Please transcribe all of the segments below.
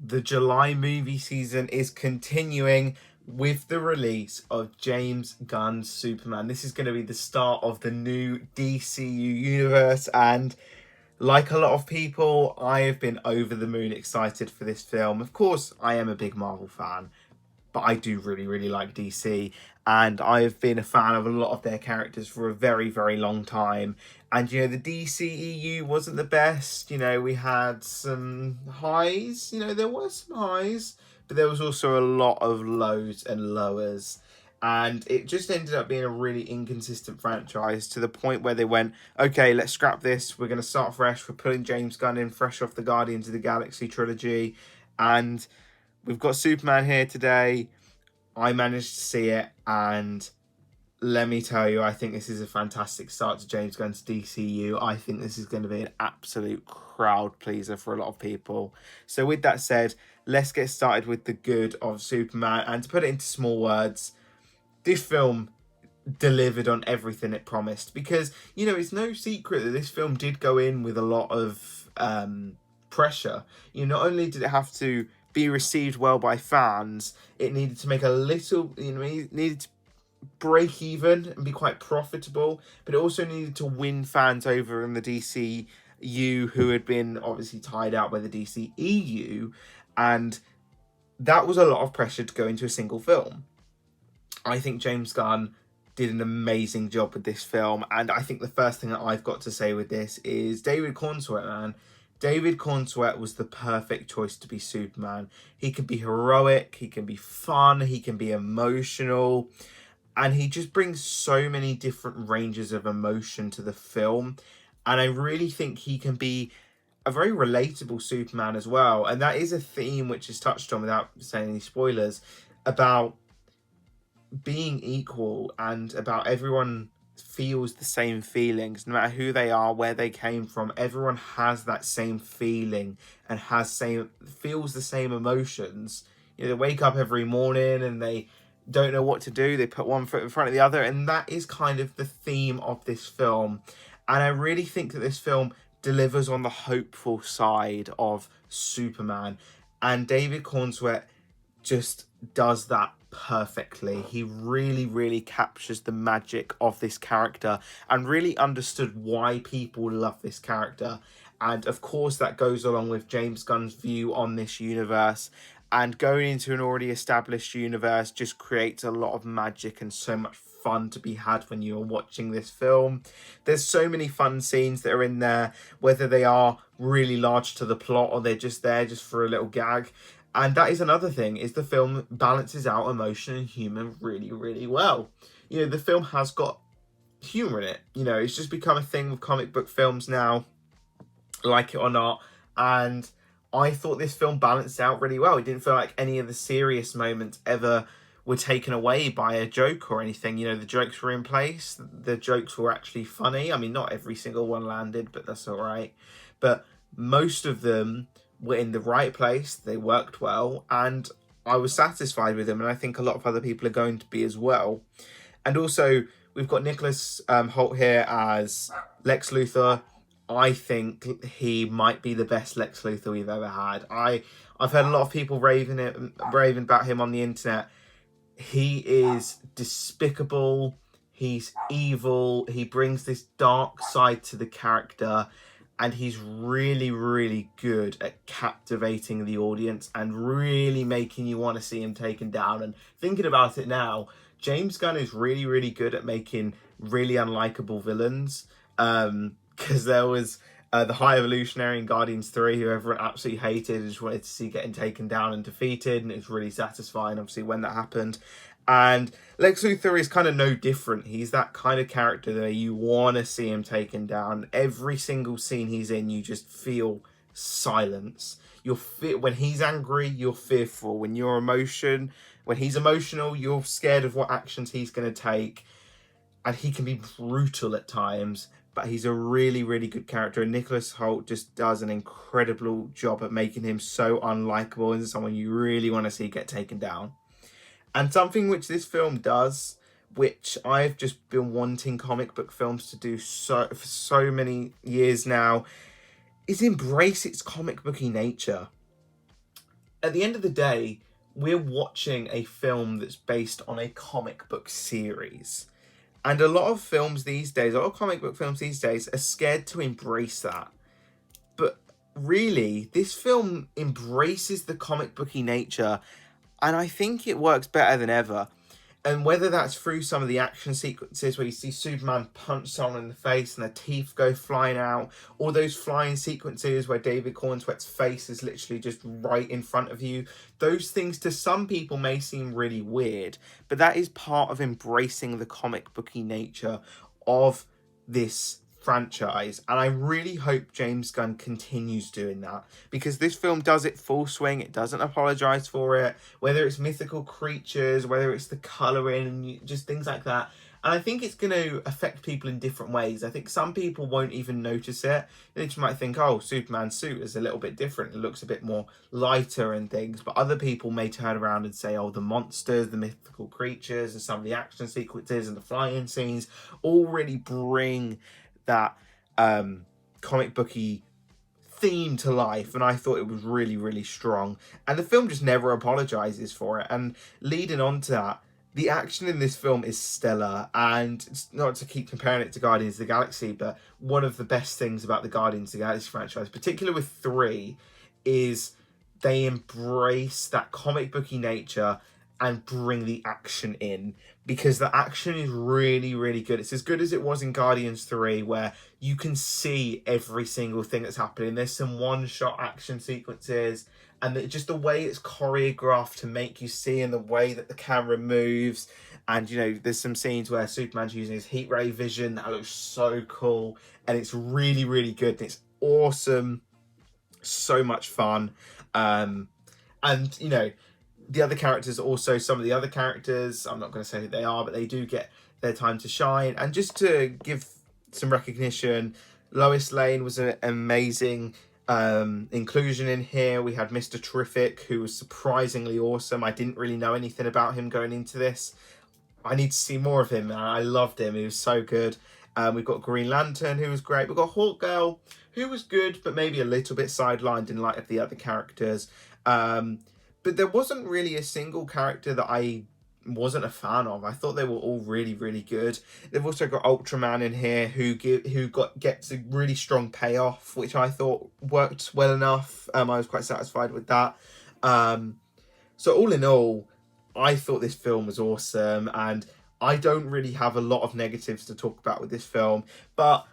the July movie season is continuing with the release of James Gunn's Superman. This is going to be the start of the new DCU universe, and like a lot of people, I have been over the moon excited for this film. Of course, I am a big Marvel fan, but I do really, really like DC. And I've been a fan of a lot of their characters for a very, very long time. And, you know, the DCEU wasn't the best. You know, we had some highs. You know, there were some highs. But there was also a lot of lows and lowers. And it just ended up being a really inconsistent franchise to the point where they went, okay, let's scrap this. We're going to start fresh. We're putting James Gunn in fresh off the Guardians of the Galaxy trilogy. And we've got Superman here today. I managed to see it, and let me tell you, I think this is a fantastic start to James Gunn's DCU. I think this is going to be an absolute crowd pleaser for a lot of people. So with that said, let's get started with the good of Superman. And to put it into small words, this film delivered on everything it promised. Because, you know, it's no secret that this film did go in with a lot of pressure. You know, not only did it have to be received well by fans, it needed to make a little, you know, it needed to break even and be quite profitable, but it also needed to win fans over in the DCU who had been obviously tied out by the DCEU, and that was a lot of pressure to go into a single film. I think James Gunn did an amazing job with this film, and I think the first thing that I've got to say with this is David Corenswet, man. David Corenswet was the perfect choice to be Superman. He can be heroic, he can be fun, he can be emotional, and he just brings so many different ranges of emotion to the film. And I really think he can be a very relatable Superman as well. And that is a theme which is touched on, without saying any spoilers, about being equal and about everyone feels the same feelings, no matter who they are, where they came from. Everyone has that same feeling and feels the same emotions. You know, they wake up every morning and they don't know what to do. They put one foot in front of the other, and that is kind of the theme of this film. And I really think that this film delivers on the hopeful side of Superman, and David Corenswet just does that perfectly. He really, really captures the magic of this character and really understood why people love this character. And of course, that goes along with James Gunn's view on this universe. And going into an already established universe just creates a lot of magic and so much fun to be had when you're watching this film. There's so many fun scenes that are in there, whether they are really large to the plot or they're just there just for a little gag. And that is another thing, is the film balances out emotion and humour really, really well. You know, the film has got humour in it. You know, it's just become a thing with comic book films now, like it or not. And I thought this film balanced out really well. It didn't feel like any of the serious moments ever were taken away by a joke or anything. You know, the jokes were in place. The jokes were actually funny. I mean, not every single one landed, but that's all right. But most of them were in the right place. They worked well, and I was satisfied with them, and I think a lot of other people are going to be as well. And also, we've got Nicholas Hoult here as Lex Luthor. I think he might be the best Lex Luthor we've ever had. I've heard a lot of people raving about him on the internet. He is despicable. He's evil. He brings this dark side to the character. And he's really, really good at captivating the audience and really making you want to see him taken down. And thinking about it now, James Gunn is really, really good at making really unlikable villains. Because there was the High Evolutionary in Guardians 3, who everyone absolutely hated and just wanted to see getting taken down and defeated. And it was really satisfying, obviously, when that happened. And Lex Luthor is kind of no different. He's that kind of character that you want to see him taken down. Every single scene he's in, you just feel silence. When he's angry, you're fearful. When he's emotional, you're scared of what actions he's going to take. And he can be brutal at times, but he's a really, really good character. And Nicholas Hoult just does an incredible job at making him so unlikable and someone you really want to see get taken down. And something which this film does, which I've just been wanting comic book films to do for so many years now, is embrace its comic booky nature. at the end of the day, we're watching a film that's based on a comic book series. And a lot of films these days, a lot of comic book films these days, are scared to embrace that. But really, this film embraces the comic booky nature, and I think it works better than ever. And whether that's through some of the action sequences where you see Superman punch someone in the face and their teeth go flying out, or those flying sequences where David Corenswet's face is literally just right in front of you, those things to some people may seem really weird, but that is part of embracing the comic booky nature of this franchise, and I really hope James Gunn continues doing that, because this film does it full swing. It doesn't apologize for it, whether it's mythical creatures, whether it's the coloring, and just things like that. And I think it's going to affect people in different ways. I think some people won't even notice it. They just might think, oh, Superman's suit is a little bit different. It looks a bit more lighter and things. But other people may turn around and say, oh, the monsters, the mythical creatures, and some of the action sequences and the flying scenes all really bring that comic booky theme to life, and I thought it was really, really strong. And the film just never apologizes for it. And leading on to that, the action in this film is stellar, and it's not to keep comparing it to Guardians of the Galaxy, but one of the best things about the Guardians of the Galaxy franchise, particularly with 3, is they embrace that comic booky nature and bring the action in, because the action is really, really good. It's as good as it was in Guardians 3, where you can see every single thing that's happening. There's some one-shot action sequences, and just the way it's choreographed to make you see, and the way that the camera moves. And, you know, there's some scenes where Superman's using his heat ray vision. That looks so cool, and it's really, really good. And it's awesome. So much fun. And, you know, the other characters also, some of the other characters, I'm not going to say who they are, but they do get their time to shine. And just to give some recognition, Lois Lane was an amazing inclusion in here. We had Mr. Terrific, who was surprisingly awesome. I didn't really know anything about him going into this. I need to see more of him. I loved him. He was so good. We've got Green Lantern, who was great. We've got Hoult Girl, who was good, but maybe a little bit sidelined in light of the other characters. But there wasn't really a single character that I wasn't a fan of. I thought they were all really, really good. They've also got Ultraman in here, who gets a really strong payoff, which I thought worked well enough. I was quite satisfied with that. So all in all, I thought this film was awesome, and I don't really have a lot of negatives to talk about with this film, but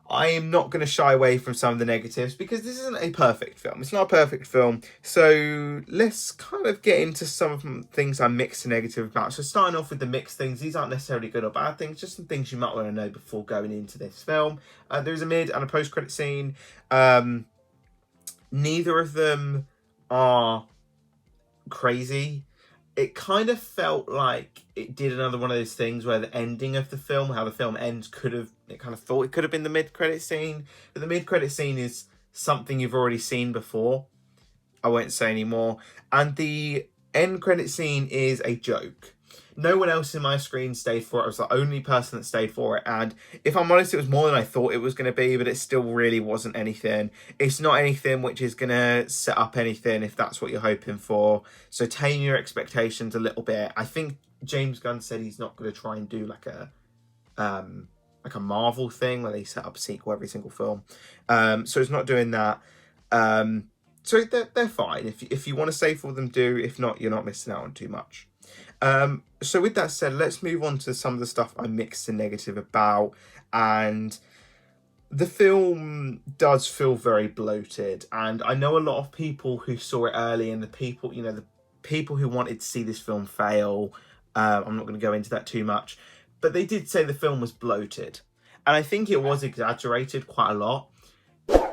I am not going to shy away from some of the negatives, because this isn't a perfect film. It's not a perfect film. So let's kind of get into some of the things I'm mixed and negative about. So starting off with the mixed things, these aren't necessarily good or bad things, just some things you might want to know before going into this film. There's a mid and a post-credit scene. Neither of them are crazy. It kind of felt like it did another one of those things where the ending of the film, how the film ends, it kind of thought it could have been the mid-credit scene. But the mid-credit scene is something you've already seen before. I won't say any more. And the end credit scene is a joke. No one else in my screen stayed for it. I was the only person that stayed for it. And if I'm honest, it was more than I thought it was going to be, but it still really wasn't anything. It's not anything which is going to set up anything if that's what you're hoping for. So tame your expectations a little bit. I think James Gunn said he's not going to try and do like a Marvel thing where they set up a sequel every single film. So it's not doing that. So they're fine. If you want to stay for them, do. If not, you're not missing out on too much. So with that said, let's move on to some of the stuff I'm mixed and negative about. And the film does feel very bloated. And I know a lot of people who saw it early, and the people who wanted to see this film fail. I'm not going to go into that too much, but they did say the film was bloated. And I think it was exaggerated quite a lot.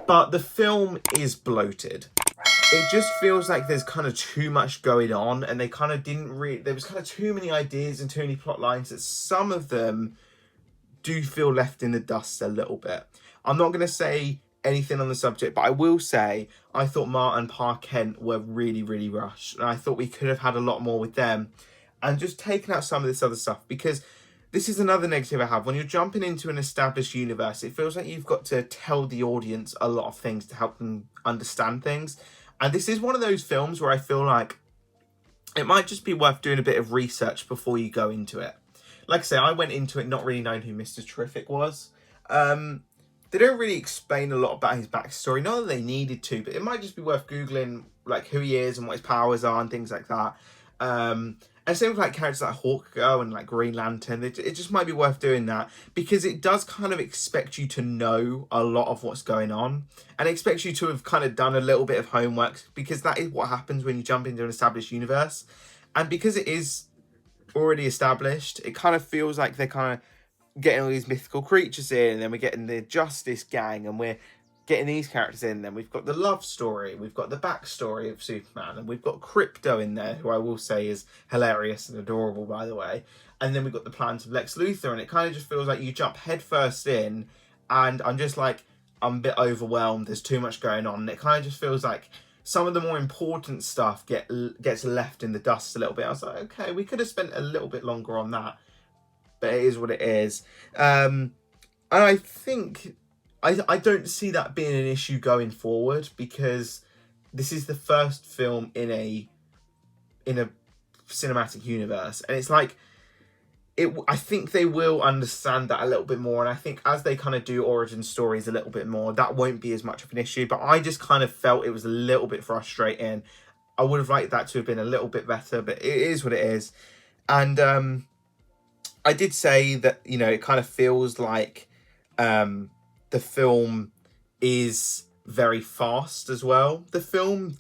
But the film is bloated. It just feels like there's kind of too much going on, and they kind of there was kind of too many ideas and too many plot lines that some of them do feel left in the dust a little bit. I'm not going to say anything on the subject, but I will say I thought Marta and Pa Kent were really, really rushed, and I thought we could have had a lot more with them and just taken out some of this other stuff, because this is another negative I have. When you're jumping into an established universe, it feels like you've got to tell the audience a lot of things to help them understand things. And this is one of those films where I feel like it might just be worth doing a bit of research before you go into it. Like I say, I went into it not really knowing who Mr. Terrific was. They don't really explain a lot about his backstory. Not that they needed to, but it might just be worth Googling like who he is and what his powers are and things like that. And same with like characters like Hawk and like Green Lantern. It just might be worth doing that because it does kind of expect you to know a lot of what's going on and it expects you to have kind of done a little bit of homework because that is what happens when you jump into an established universe. And because it is already established, it kind of feels like they're kind of getting all these mythical creatures in, and then we're getting the Justice Gang, and we're getting these characters in. Then we've got the love story, we've got the backstory of Superman, and we've got Krypto in there, who I will say is hilarious and adorable, by the way. And then we've got the plans of Lex Luthor, and it kind of just feels like you jump headfirst in, and I'm a bit overwhelmed. There's too much going on, and it kind of just feels like some of the more important stuff gets left in the dust a little bit. I was like, okay, we could have spent a little bit longer on that. But it is what it is. And I think I don't see that being an issue going forward because this is the first film in a cinematic universe. And it's like I think they will understand that a little bit more. And I think as they kind of do origin stories a little bit more, that won't be as much of an issue. But I just kind of felt it was a little bit frustrating. I would have liked that to have been a little bit better, but it is what it is. And I did say that, you know, it kind of feels like the film is very fast as well. The film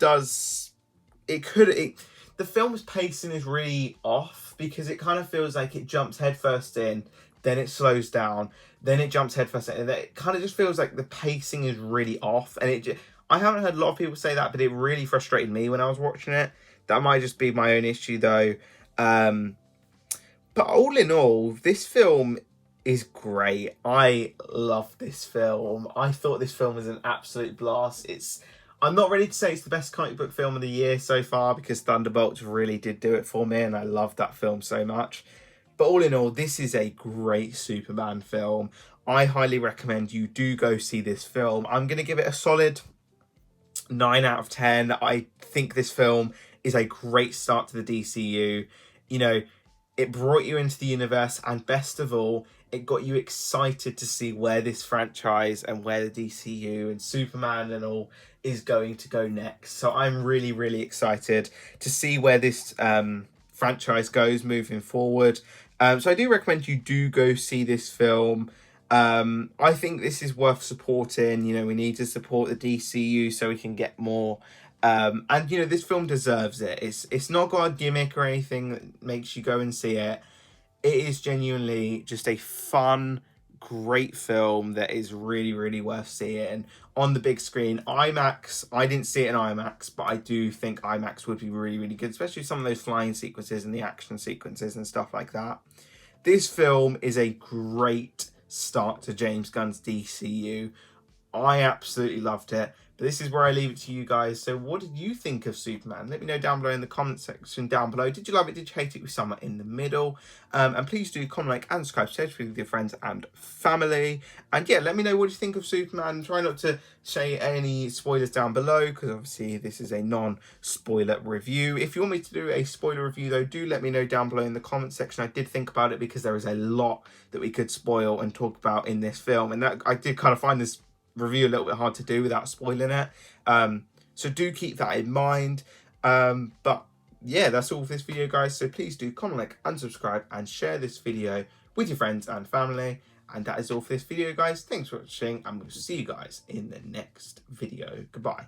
the film's pacing is really off because it kind of feels like it jumps headfirst in, then it slows down, then it jumps headfirst in, and it kind of just feels like the pacing is really off. And I haven't heard a lot of people say that, but it really frustrated me when I was watching it. That might just be my own issue though. But all in all, this film is great. I love this film. I thought this film was an absolute blast. I'm not ready to say it's the best comic book film of the year so far because Thunderbolts really did do it for me and I love that film so much. But all in all, this is a great Superman film. I highly recommend you do go see this film. I'm going to give it a solid 9 out of 10. I think this film is a great start to the DCU. You know, it brought you into the universe, and best of all, it got you excited to see where this franchise and where the DCU and Superman and all is going to go next. So I'm really, really excited to see where this franchise goes moving forward. So I do recommend you do go see this film. I think this is worth supporting. You know, we need to support the DCU so we can get more. And you know, this film deserves it. It's not got a gimmick or anything that makes you go and see it. It is genuinely just a fun, great film that is really, really worth seeing on the big screen. IMAX, I didn't see it in IMAX, but I do think IMAX would be really, really good, especially some of those flying sequences and the action sequences and stuff like that. This film is a great start to James Gunn's DCU. I absolutely loved it. But this is where I leave it to you guys. So what did you think of Superman? Let me know down below in the comment section down below. Did you love it? Did you hate it? With somewhere in the middle? And please do comment, like, and subscribe. Share it with your friends and family. And yeah, let me know what you think of Superman. Try not to say any spoilers down below because obviously this is a non-spoiler review. If you want me to do a spoiler review though, do let me know down below in the comment section. I did think about it because there is a lot that we could spoil and talk about in this film. And that I did kind of find this review a little bit hard to do without spoiling it, so do keep that in mind. But yeah, that's all for this video, guys. So please do comment, like, and subscribe, and share this video with your friends and family. And that is all for this video, guys. Thanks for watching, and we'll see you guys in the next video. Goodbye.